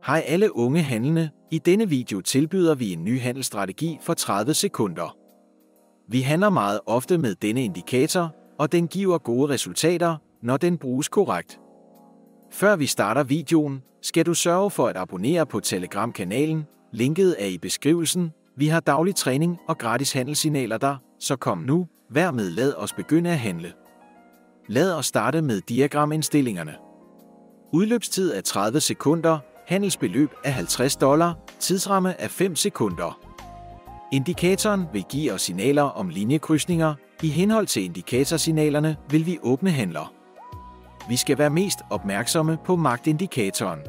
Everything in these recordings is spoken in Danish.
Hej alle unge handlende, i denne video tilbyder vi en ny handelsstrategi for 30 sekunder. Vi handler meget ofte med denne indikator, og den giver gode resultater, når den bruges korrekt. Før vi starter videoen, skal du sørge for at abonnere på Telegram-kanalen. Linket er i beskrivelsen. Vi har daglig træning og gratis handelssignaler der, så kom nu, vær med, lad os begynde at handle. Lad os starte med diagramindstillingerne. Udløbstid er 30 sekunder, handelsbeløb er $50, tidsramme er 5 sekunder. Indikatoren vil give os signaler om linjekrydsninger. I henhold til indikatorsignalerne vil vi åbne handler. Vi skal være mest opmærksomme på magtindikatoren.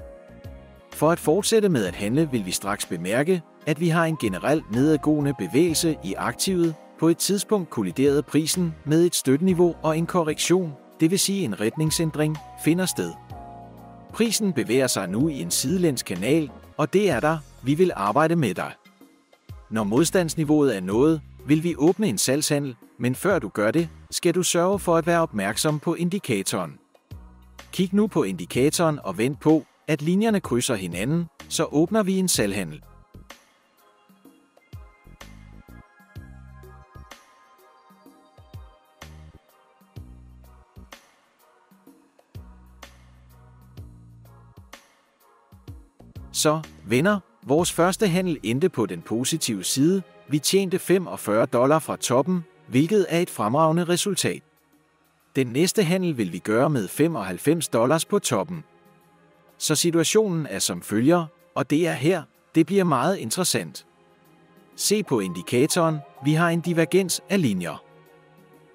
For at fortsætte med at handle vil vi straks bemærke, at vi har en generelt nedadgående bevægelse i aktivet. På et tidspunkt kolliderede prisen med et støtteniveau og en korrektion, det vil sige en retningsændring, finder sted. Prisen bevæger sig nu i en sidelæns kanal, og det er der, vi vil arbejde med dig. Når modstandsniveauet er nået, vil vi åbne en salgshandel, men før du gør det, skal du sørge for at være opmærksom på indikatoren. Kig nu på indikatoren og vent på, at linjerne krydser hinanden, så åbner vi en salgshandel. Så, venner, vores første handel endte på den positive side. Vi tjente $45 fra toppen, hvilket er et fremragende resultat. Den næste handel vil vi gøre med $95 på toppen. Så situationen er som følger, og det er her, det bliver meget interessant. Se på indikatoren, vi har en divergens af linjer.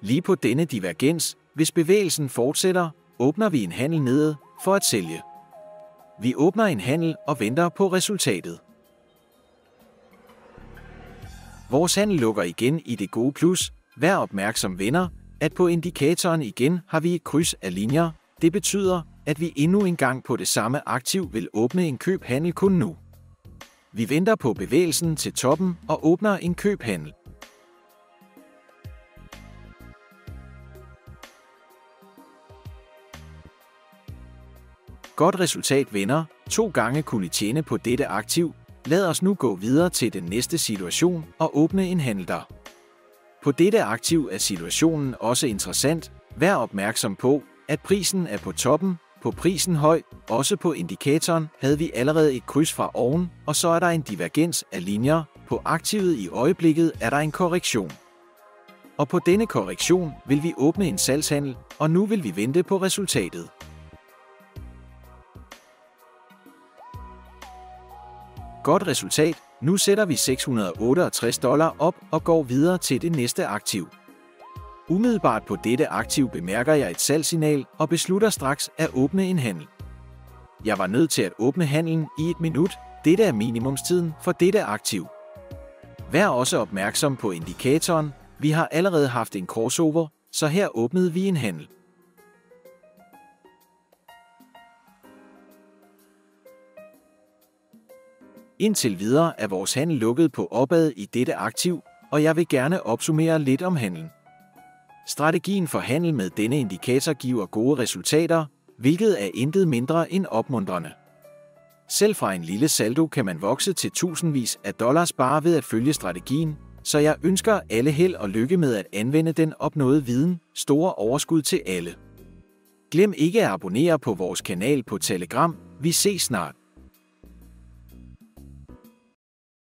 Lige på denne divergens, hvis bevægelsen fortsætter, åbner vi en handel nede for at sælge. Vi åbner en handel og venter på resultatet. Vores handel lukker igen i det gode plus. Vær opmærksom, venner, at på indikatoren igen har vi et kryds af linjer. Det betyder, at vi endnu en gang på det samme aktiv vil åbne en købhandel kun nu. Vi venter på bevægelsen til toppen og åbner en købhandel. Godt resultat, venner. 2 gange kunne I tjene på dette aktiv. Lad os nu gå videre til den næste situation og åbne en handel der. På dette aktiv er situationen også interessant. Vær opmærksom på, at prisen er på toppen, på prisen høj. Også på indikatoren havde vi allerede et kryds fra oven, og så er der en divergens af linjer. På aktivet i øjeblikket er der en korrektion. Og på denne korrektion vil vi åbne en salgshandel, og nu vil vi vente på resultatet. Godt resultat. Nu sætter vi $668 op og går videre til det næste aktiv. Umiddelbart på dette aktiv bemærker jeg et salgssignal og beslutter straks at åbne en handel. Jeg var nødt til at åbne handelen i 1 minut. Dette er minimumstiden for dette aktiv. Vær også opmærksom på indikatoren. Vi har allerede haft en crossover, så her åbnede vi en handel. Indtil videre er vores handel lukket på opad i dette aktiv, og jeg vil gerne opsummere lidt om handlen. Strategien for handel med denne indikator giver gode resultater, hvilket er intet mindre end opmuntrende. Selv fra en lille saldo kan man vokse til tusindvis af dollars bare ved at følge strategien, så jeg ønsker alle held og lykke med at anvende den opnåede viden. Store overskud til alle. Glem ikke at abonnere på vores kanal på Telegram. Vi ses snart.